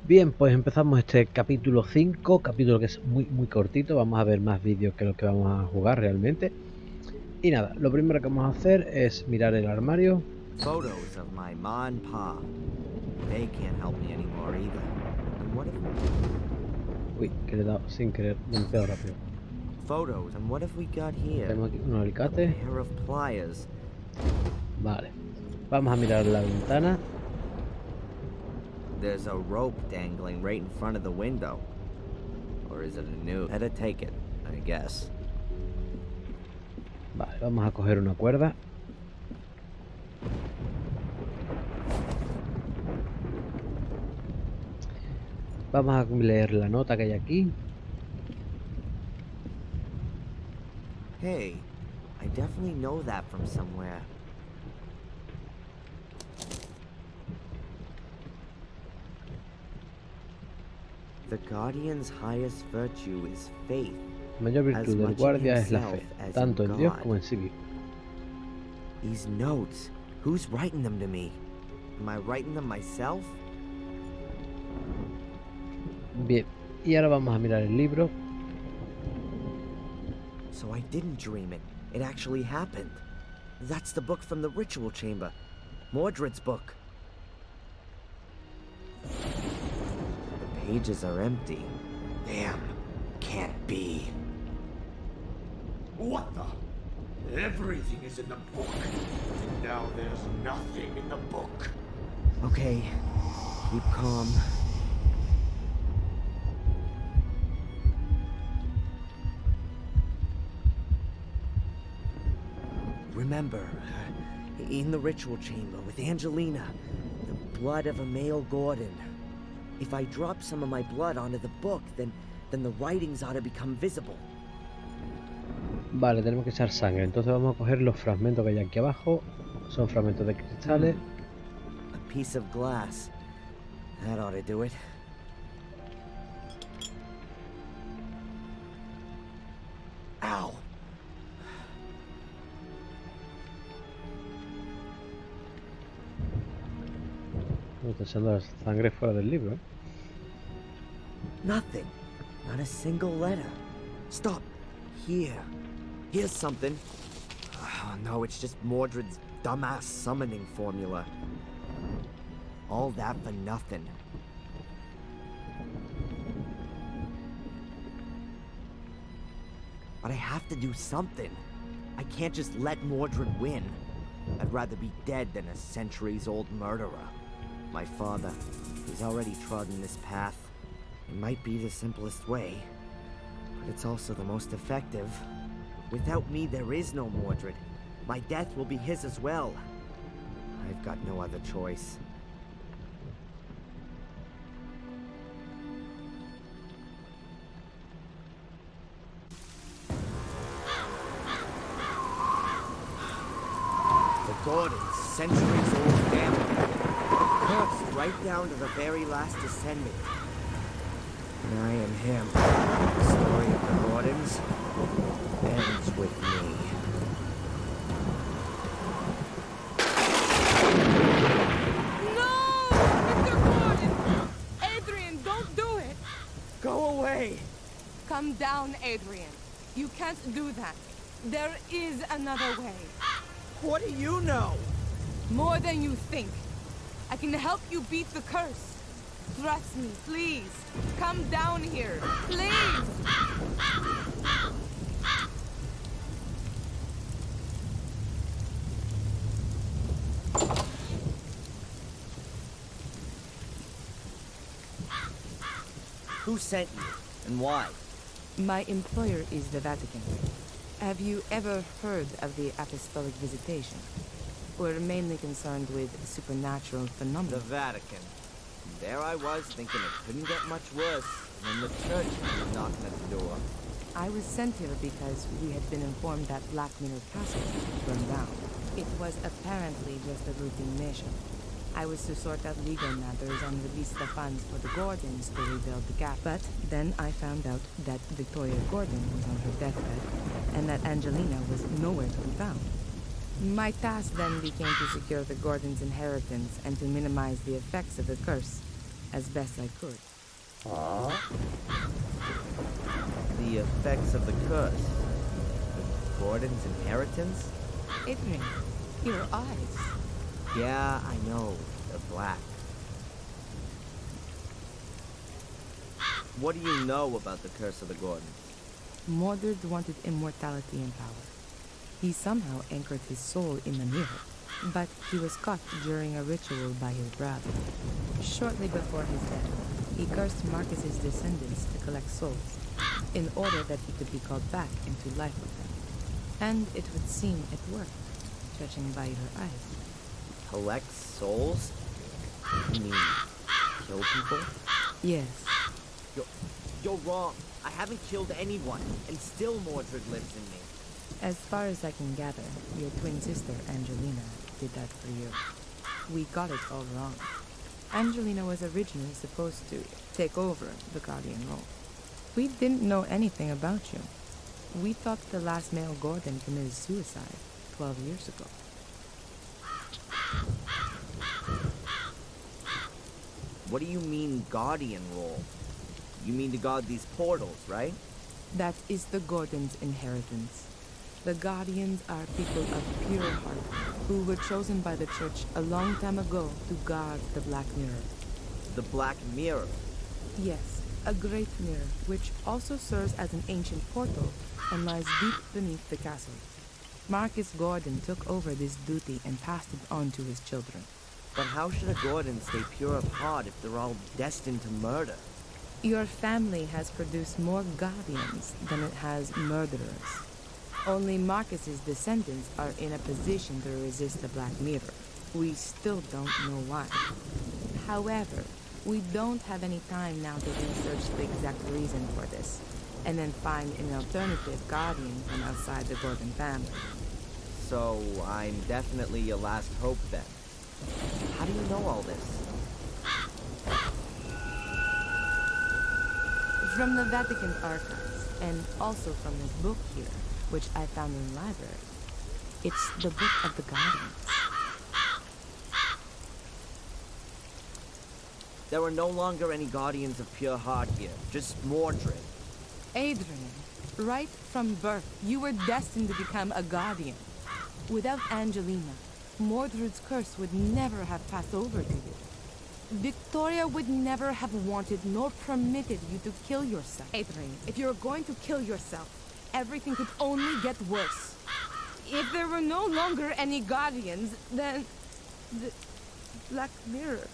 Bien, pues empezamos este capítulo 5, capítulo que es muy cortito. Vamos a ver más vídeos que lo que vamos a jugar realmente. Y nada, lo primero que vamos a hacer es mirar el armario. Photos of my ma and pa. They can't help me anymore either. And what if Uy, que le he dado sin querer demasiado rápido. photos? And what have we got here? Tenemos aquí un A alicate. pair of pliers. Vale, vamos a mirar la ventana. There's a rope dangling right in front of the window. Or is it a new? Better take it, I guess. Vale, vamos a coger una cuerda. Vamos a leer la nota que hay aquí. Hey, I definitely know that from somewhere. The Guardian's highest virtue is faith. La mayor virtud del guardia es la fe, tanto en Dios como en sí mismo. These notes, who's writing them to me? Am I writing them myself? Bien, y ahora vamos a mirar el libro. So I didn't dream it. It actually happened. That's the book from the ritual chamber. Mordred's book. The pages are empty. Damn. Can't be. What the? Everything is in the book. And now there's nothing in the book. Okay. Keep calm. Remember, in the ritual chamber with Angelina, the blood of a male Gordon. If I drop some of my blood onto the book, then the writings ought to become visible. Vale, tenemos que echar sangre. Entonces vamos a coger los fragmentos que hay aquí abajo. Son fragmentos de cristales. A piece of glass. That ought to do it. Ow! Está echando la sangre fuera del libro, ¿eh? Nothing. Not a single letter. Stop. Here. Here's something. Oh, no, it's just Mordred's dumbass summoning formula. All that for nothing. But I have to do something. I can't just let Mordred win. I'd rather be dead than a centuries-old murderer. My father, he's already trodden this path. It might be the simplest way, but it's also the most effective. Without me, there is no Mordred. My death will be his as well. I've got no other choice. The Gordon's centuries-old family. Cursed right down to the very last descendant. And I am him. The story of the Gordons ends with me. No! Mr. Gordon! Adrian, don't do it! Go away! Come down, Adrian. You can't do that. There is another way. What do you know? More than you think. I can help you beat the curse. Trust me, please. Come down here. Please! Who sent you? And why? My employer is the Vatican. Have you ever heard of the apostolic visitation? We're mainly concerned with supernatural phenomena. The Vatican. There I was thinking it couldn't get much worse, and then the church was knocking at the door. I was sent here because we had been informed that Black Mirror Castle had burned down. It was apparently just a routine mission. I was to sort out legal matters and release the funds for the Gordons to rebuild the gap. But then I found out that Victoria Gordon was on her deathbed, and that Angelina was nowhere to be found. My task then became to secure the Gordon's inheritance and to minimize the effects of the curse. as best I could. The effects of the curse. The Gordon's inheritance? Adrian, your eyes. Yeah, I know. They're black. What do you know about the curse of the Gordons? Mordred wanted immortality and power. He somehow anchored his soul in the mirror, but he was caught during a ritual by his brother. Shortly before his death, he cursed Marcus's descendants to collect souls, in order that he could be called back into life with them. And it would seem it worked, judging by your eyes. Collect souls? You mean kill people? Yes. You're wrong. I haven't killed anyone, and still Mordred lives in me. As far as I can gather, your twin sister, Angelina, did that for you. We got it all wrong. Angelina was originally supposed to take over the Guardian role. We didn't know anything about you. We thought the last male Gordon committed suicide 12 years ago. What do you mean, Guardian role? You mean to guard these portals, right? That is the Gordon's inheritance. The Guardians are people of pure heart, who were chosen by the Church a long time ago to guard the Black Mirror. The Black Mirror? Yes, a great mirror, which also serves as an ancient portal and lies deep beneath the castle. Marcus Gordon took over this duty and passed it on to his children. But how should a Gordon stay pure of heart if they're all destined to murder? Your family has produced more Guardians than it has murderers. Only Marcus's descendants are in a position to resist the Black Mirror. We still don't know why. However, we don't have any time now to research the exact reason for this, and then find an alternative Guardian from outside the Gordon family. So, I'm definitely your last hope then. How do you know all this? From the Vatican archives, and also from this book here, which I found in the library. It's the Book of the Guardians. There are no longer any Guardians of pure heart here, just Mordred. Adrian, right from birth, you were destined to become a Guardian. Without Angelina, Mordred's curse would never have passed over to you. Victoria would never have wanted nor permitted you to kill yourself. Adrian, if you're going to kill yourself, everything could only get worse. If there were no longer any Guardians, then the Black Mirror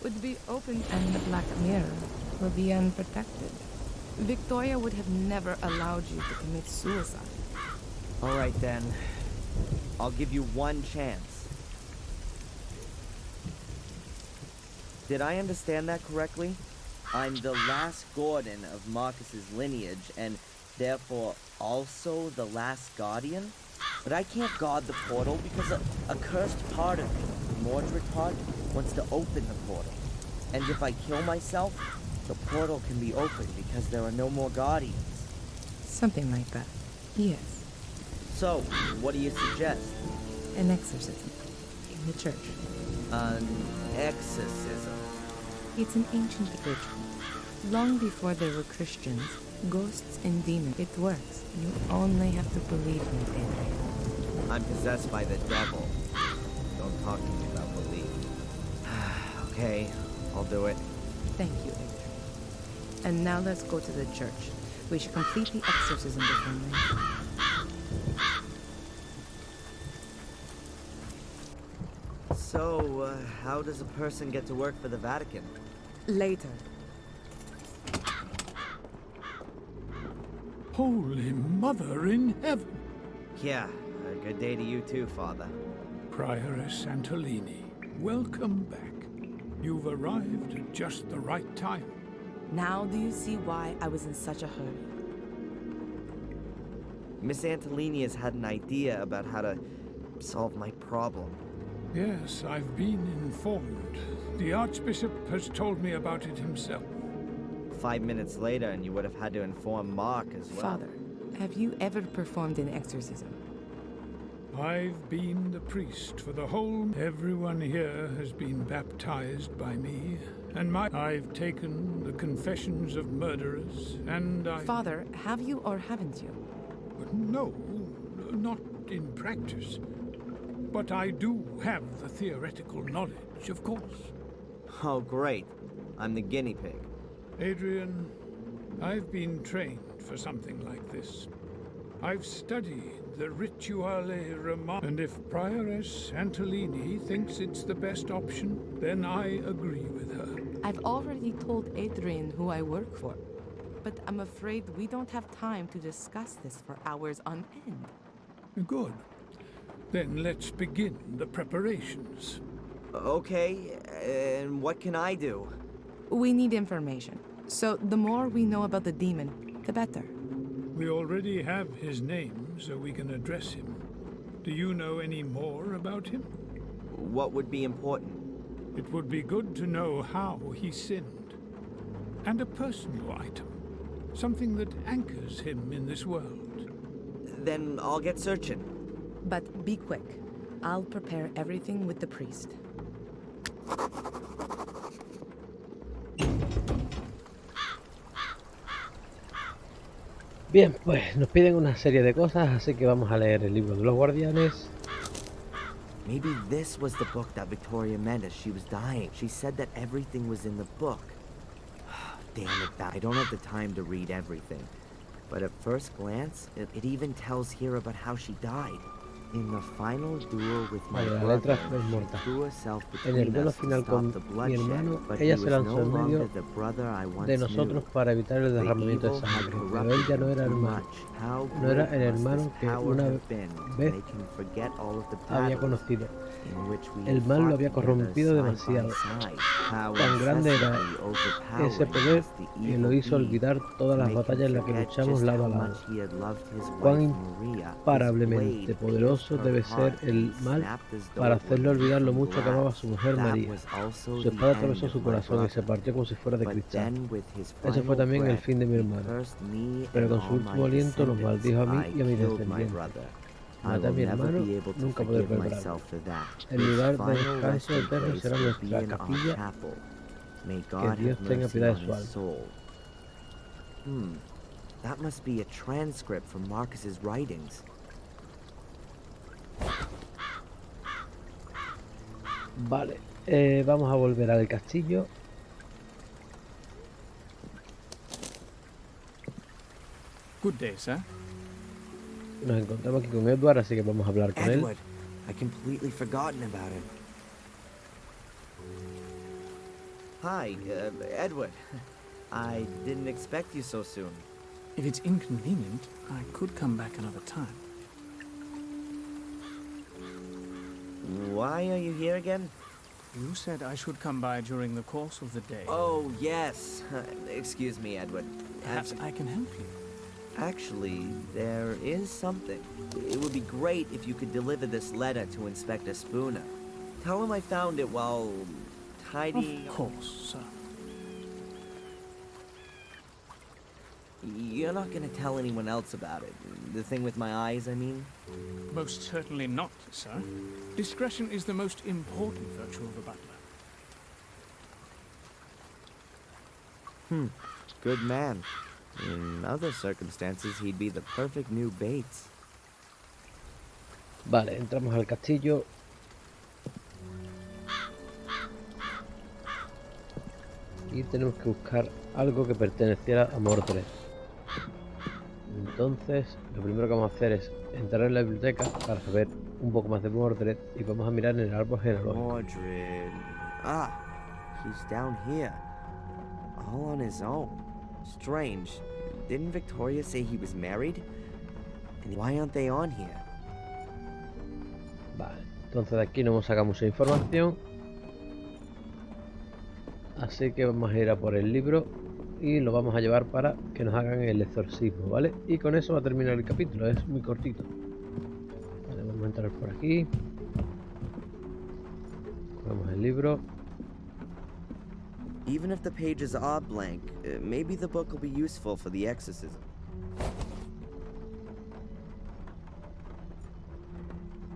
would be open and the Black Mirror would be unprotected. Victoria would have never allowed you to commit suicide. All right then. I'll give you one chance. Did I understand that correctly? I'm the last Gordon of Marcus's lineage, and therefore also the last Guardian? But I can't guard the portal because a cursed part of me, the Mordred part, wants to open the portal. And if I kill myself, the portal can be opened because there are no more Guardians. Something like that. Yes. So, what do you suggest? An exorcism. In the church. An exorcism? It's an ancient ritual. Long before there were Christians, ghosts and demons, it works. You only have to believe in it, Adrian. I'm possessed by the devil. Don't talk to me about belief. Okay, I'll do it. Thank you, Adrian. And now let's go to the church. We should complete the exorcism before night. So, how does a person get to work for the Vatican? Later. Holy Mother in Heaven! Yeah, a good day to you too, Father. Prioress Santolini, welcome back. You've arrived at just the right time. Now do you see why I was in such a hurry? Miss Antolini has had an idea about how to solve my problem. Yes, I've been informed. The Archbishop has told me about it himself. 5 minutes later, and you would have had to inform Mark as well. Father, have you ever performed an exorcism? I've been the priest for the whole... Everyone here has been baptized by me And I've taken the confessions of murderers, and Father, have you or haven't you? No, not in practice. But I do have the theoretical knowledge, of course. Oh, great. I'm the guinea pig. Adrian, I've been trained for something like this. I've studied the Rituale Romana, and if Prioress Antolini thinks it's the best option, then I agree with her. I've already told Adrian who I work for, but I'm afraid we don't have time to discuss this for hours on end. Good. Then let's begin the preparations. Okay, and what can I do? We need information, so the more we know about the demon, the better. We already have his name, so we can address him. Do you know any more about him? What would be important? It would be good to know how he sinned. And a personal item. Something that anchors him in this world. Then I'll get searching. But be quick. I'll prepare everything with the priest. Bien, pues nos piden una serie de cosas, así que vamos a leer el libro de los guardianes. Maybe this was the book that Victoria meant as she was dying. She said that everything was in the book. Damn it, I don't have the time to read everything. But at first glance, it even tells here about how she died. In the final duel with my Vale, la brother, letra es muerta. she threw herself En el between duelo us to final stop con the mi hermano, bloodshed, but ella he se was lanzó no en medio longer the brother I once de nosotros knew. para evitar el The derramamiento de evil had sangre, pero él corrupted ya no him era too hermano. much. How No era great el must hermano this que power una have been to vez make him forget all of the había battles conocido. in which we El mal lo fought había together corrompido side by demasiado. side. How Tan grande era incessantly ese overpowering poder must the que lo evil hizo be, olvidar todas las make him batallas en las que forget luchamos just lado how a lado. much he had loved his Cuán wife Maria. His imparablemente blade poderoso pierced debe her ser heart el and mal snapped as though para it were hacerle made olvidar lo from mucho que amaba a su glass. mujer That María. was also Su the espada end atravesó of su my corazón y se brother. partió como si fuera de But cristal. then with his Ese fue final también el breath, fin de mi he hermano. cursed me Pero and con su all último my aliento nos descendants. maldijo a mí I y a mis killed my descendientes. brother. I Maté a will mi never hermano, be able to nunca podré forgive perdonarlo. myself for that. El His lugar de final descanso resting eterno place será will be nuestra in our capilla. chapel. May Que God Dios have tenga mercy piedad on de su his alma. soul. That must be a transcript from Marcus's writings. Vale, vamos a volver al castillo. Good day, sir. Nos encontramos aquí con Edward, así que vamos a hablar con él. Edward, I completely forgotten about him. Hi, Edward. I didn't expect you so soon. If it's inconvenient, I could come back another time. Why are you here again? You said I should come by during the course of the day. Oh, yes. Excuse me, Edward. Perhaps I can help you. Actually, there is something. It would be great if you could deliver this letter to Inspector Spooner. Tell him I found it while tidying. Of course, sir. You're not gonna tell anyone else about it. The thing with my eyes, I mean? Most certainly not, sir. Discretion is the most important virtue of a butler. Good man. In other circumstances, he'd be the perfect new Bates. Vale, entramos al castillo. Y tenemos que buscar algo que perteneciera a Mordred. Entonces, lo primero que vamos a hacer es entrar en la biblioteca para saber un poco más de Mordred y vamos a mirar en el árbol genealógico. Mordred. Ah, he's down here. All on his own. Strange. Didn't Victoria say he was married? And why aren't they on here? Vale, entonces de aquí no hemos sacado mucha información. Así que vamos a ir a por el libro y lo vamos a llevar para que nos hagan el exorcismo, ¿vale? Y con eso va a terminar el capítulo, es muy cortito. Vale, vamos a entrar por aquí. Cogemos el libro. Even if the pages are blank, maybe the book will be useful for the exorcism.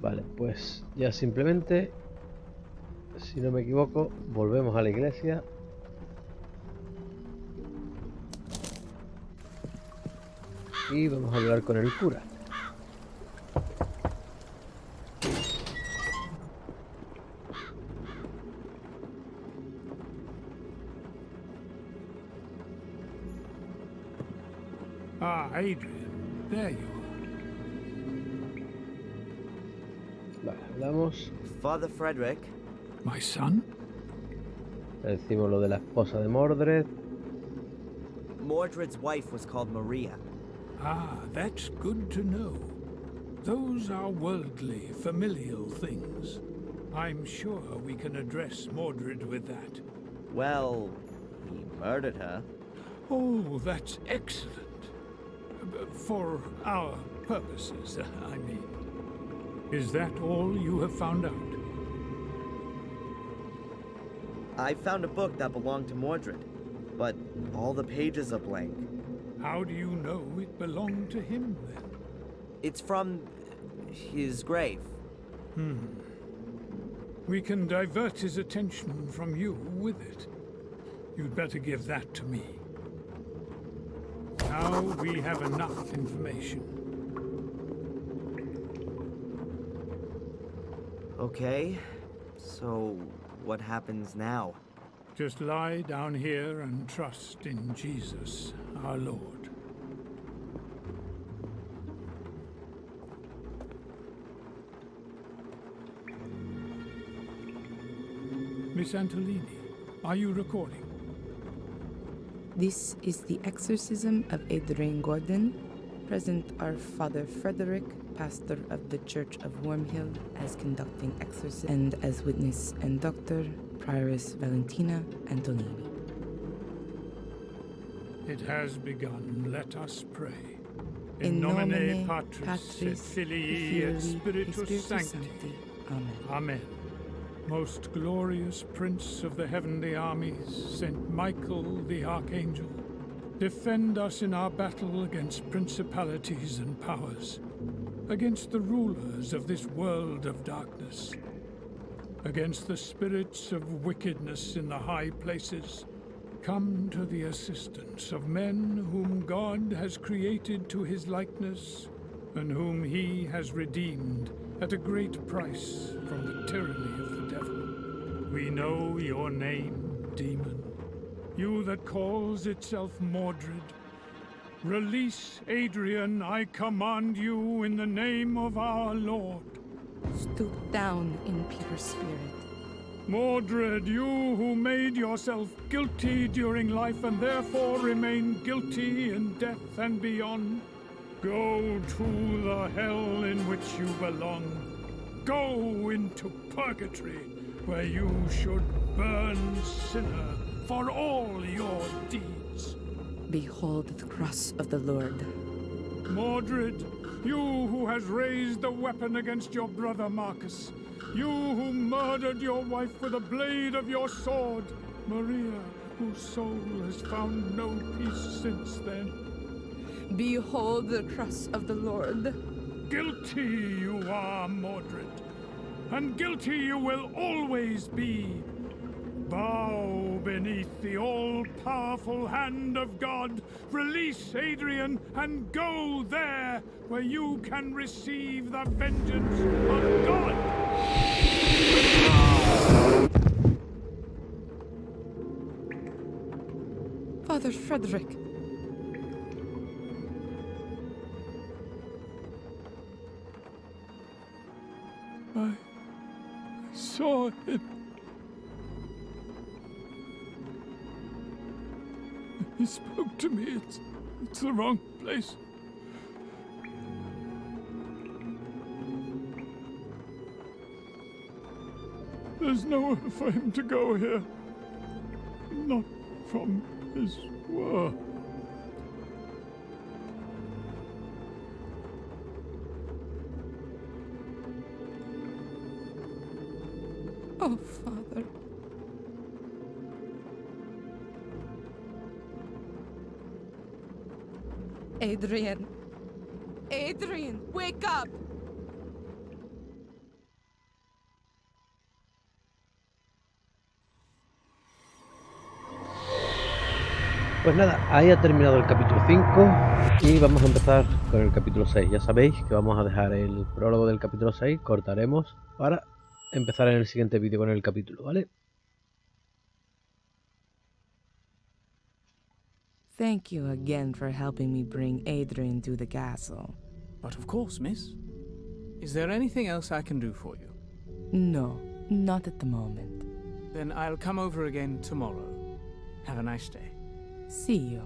Vale, pues ya simplemente, si no me equivoco, volvemos a la iglesia y vamos a hablar con el cura. Ah, Adrian, there you Vale, hablamos. Father Frederick, are. My son? Le decimos lo de la esposa de Mordred. Mordred's wife was called Maria. Ah, that's good to know. Those are worldly, familial things. I'm sure we can address Mordred with that. Well, he murdered her. Oh, that's excellent. For our purposes, I mean. Is that all you have found out? I found a book that belonged to Mordred, but all the pages are blank. How do you know it belonged to him, then? It's from his grave. We can divert his attention from you with it. You'd better give that to me. Now we have enough information. Okay, so what happens now? Just lie down here and trust in Jesus, our Lord. Miss Antolini, are you recording? This is the exorcism of Adrian Gordon. Present are Father Frederick, pastor of the Church of Wormhill, as conducting exorcism, and as witness and doctor, Prioress Valentina Antolini. It has begun. Let us pray. In nomine Patris, et Filii, et Spiritus Sancti. Amen. Amen. Most glorious Prince of the heavenly armies, Saint Michael the Archangel, defend us in our battle against principalities and powers, against the rulers of this world of darkness, against the spirits of wickedness in the high places. Come to the assistance of men whom God has created to his likeness, and whom he has redeemed at a great price from the tyranny of the devil. We know your name, demon, you that calls itself Mordred. Release Adrian, I command you in the name of our Lord. Stoop down in Peter's spirit. Mordred, you who made yourself guilty during life and therefore remain guilty in death and beyond, go to the hell in which you belong. Go into purgatory, where you should burn sinner for all your deeds. Behold the cross of the Lord. Mordred, you who has raised the weapon against your brother Marcus, you who murdered your wife with a blade of your sword, Maria, whose soul has found no peace since then. Behold the cross of the Lord. Guilty you are, Mordred, and guilty you will always be. Bow beneath the all-powerful hand of God. Release Adrian and go there where you can receive the vengeance of God. Father Frederick. I saw him. He spoke to me. It's the wrong place. There's nowhere for him to go here. Not from this world. Oh, Father. Adrian. Adrian, wake up! Pues nada, ahí ha terminado el capítulo 5 y vamos a empezar con el capítulo 6. Ya sabéis que vamos a dejar el prólogo del capítulo 6, cortaremos para empezar en el siguiente vídeo con el capítulo, ¿vale? Thank you again for helping me bring Adrian to the castle. But of course, miss. Is there anything else I can do for you? No, not at the moment. Then I'll come over again tomorrow. Have a nice day. See you.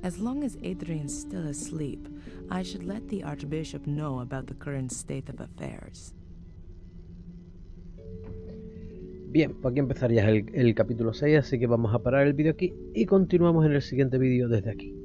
As long as Adrian's still asleep, I should let the Archbishop know about the current state of affairs. Bien, pues aquí empezaría el capítulo 6, así que vamos a parar el vídeo aquí y continuamos en el siguiente vídeo desde aquí.